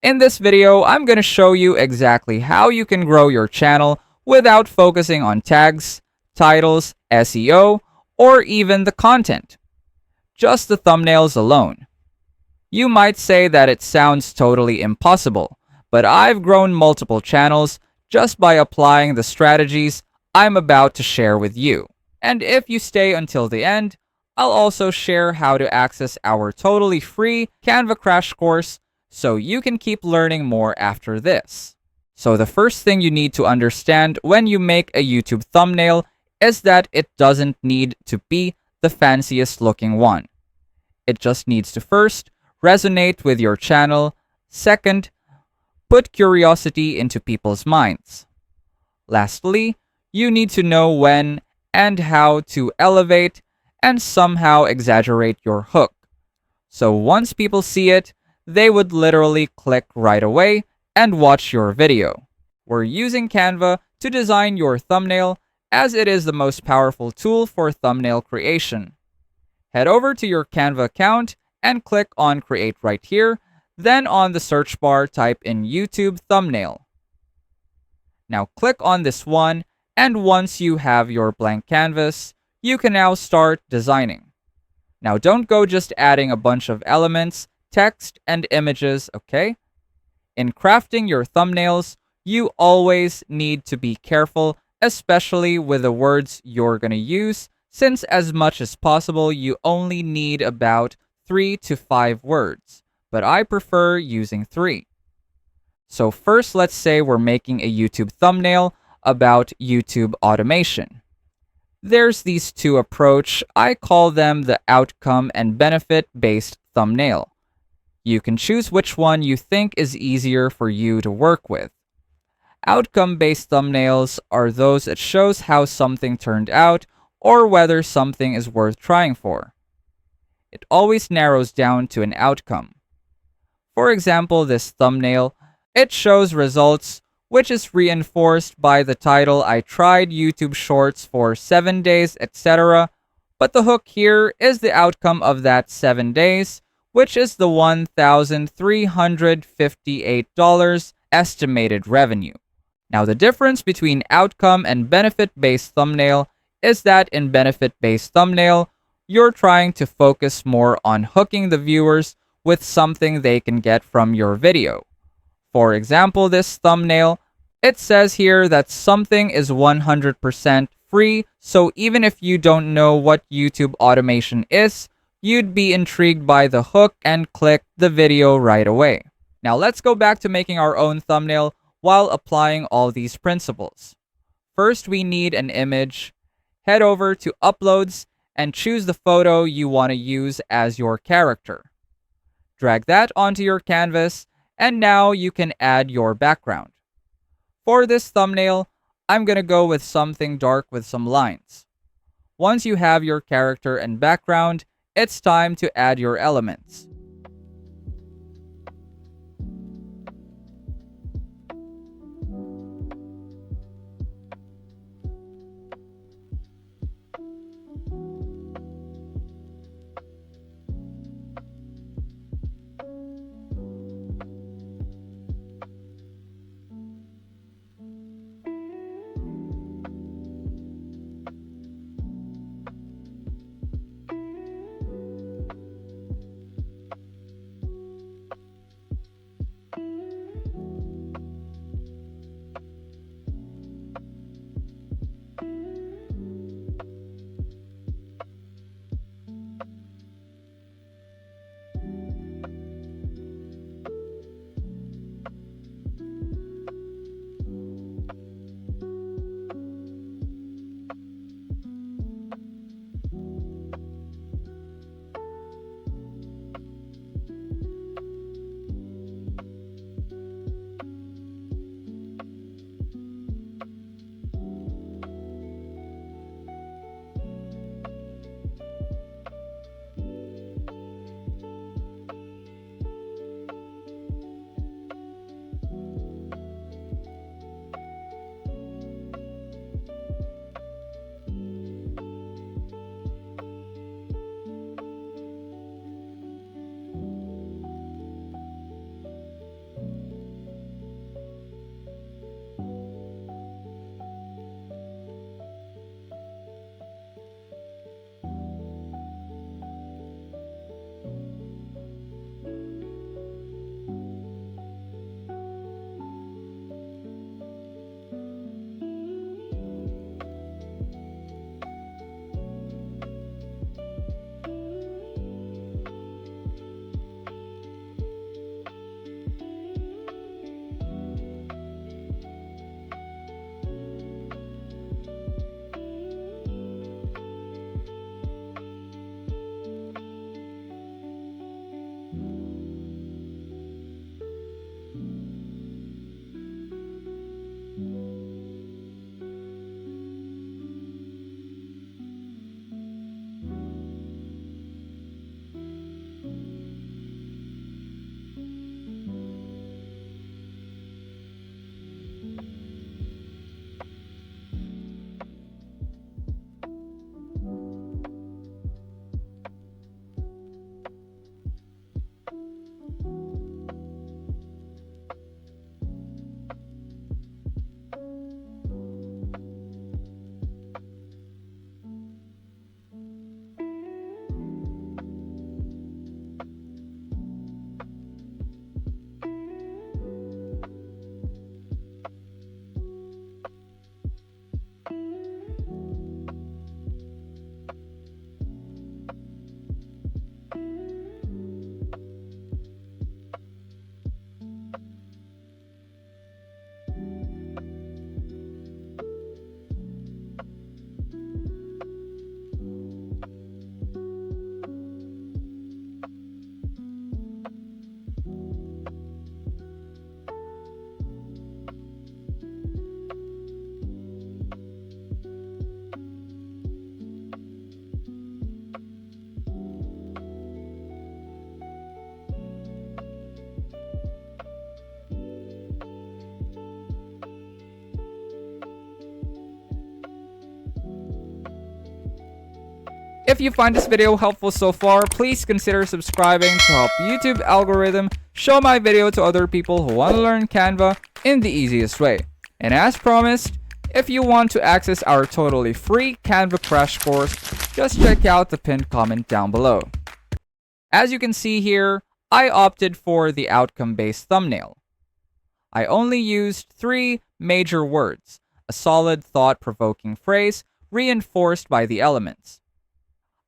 In this video, I'm going to show you exactly how you can grow your channel without focusing on tags, titles, SEO, or even the content. Just the thumbnails alone. You might say that it sounds totally impossible, but I've grown multiple channels just by applying the strategies I'm about to share with you. And if you stay until the end, I'll also share how to access our totally free Canva crash course so you can keep learning more after this. So the first thing you need to understand when you make a YouTube thumbnail is that it doesn't need to be the fanciest looking one. It just needs to first resonate with your channel. Second, put curiosity into people's minds. Lastly, you need to know when and how to elevate and somehow exaggerate your hook. So once people see it, they would literally click right away and watch your video. We're using Canva to design your thumbnail as it is the most powerful tool for thumbnail creation. Head over to your Canva account and click on Create right here. Then on the search bar, type in YouTube thumbnail. Now click on this one, and once you have your blank canvas, you can now start designing. Now don't go just adding a bunch of elements, text, and images, okay? In crafting your thumbnails, you always need to be careful, especially with the words you're going to use, since as much as possible, you only need about 3 to 5 words, but I prefer using 3. So first, let's say we're making a YouTube thumbnail about YouTube automation. There's these two approach. I call them the outcome and benefit based thumbnail. You can choose which one you think is easier for you to work with. Outcome based thumbnails are those that shows how something turned out or whether something is worth trying for. It always narrows down to an outcome. For example, this thumbnail, it shows results, which is reinforced by the title I tried YouTube Shorts for 7 days, etc. But the hook here is the outcome of that 7 days, which is the $1,358 estimated revenue. Now the difference between outcome and benefit-based thumbnail is that in benefit-based thumbnail, you're trying to focus more on hooking the viewers with something they can get from your video. For example, this thumbnail, it says here that something is 100% free, so even if you don't know what YouTube automation is, you'd be intrigued by the hook and click the video right away. Now let's go back to making our own thumbnail while applying all these principles. First, we need an image. Head over to Uploads and choose the photo you want to use as your character. Drag that onto your canvas, and now you can add your background. For this thumbnail, I'm going to go with something dark with some lines. Once you have your character and background, it's time to add your elements. If you find this video helpful so far, please consider subscribing to help YouTube algorithm show my video to other people who want to learn Canva in the easiest way. And as promised, if you want to access our totally free Canva crash course, just check out the pinned comment down below. As you can see here, I opted for the outcome-based thumbnail. I only used 3 major words, a solid thought-provoking phrase reinforced by the elements.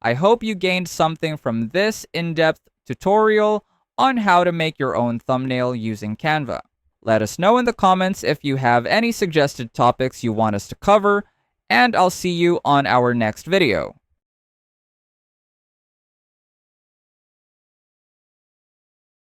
I hope you gained something from this in-depth tutorial on how to make your own thumbnail using Canva. Let us know in the comments if you have any suggested topics you want us to cover, and I'll see you on our next video.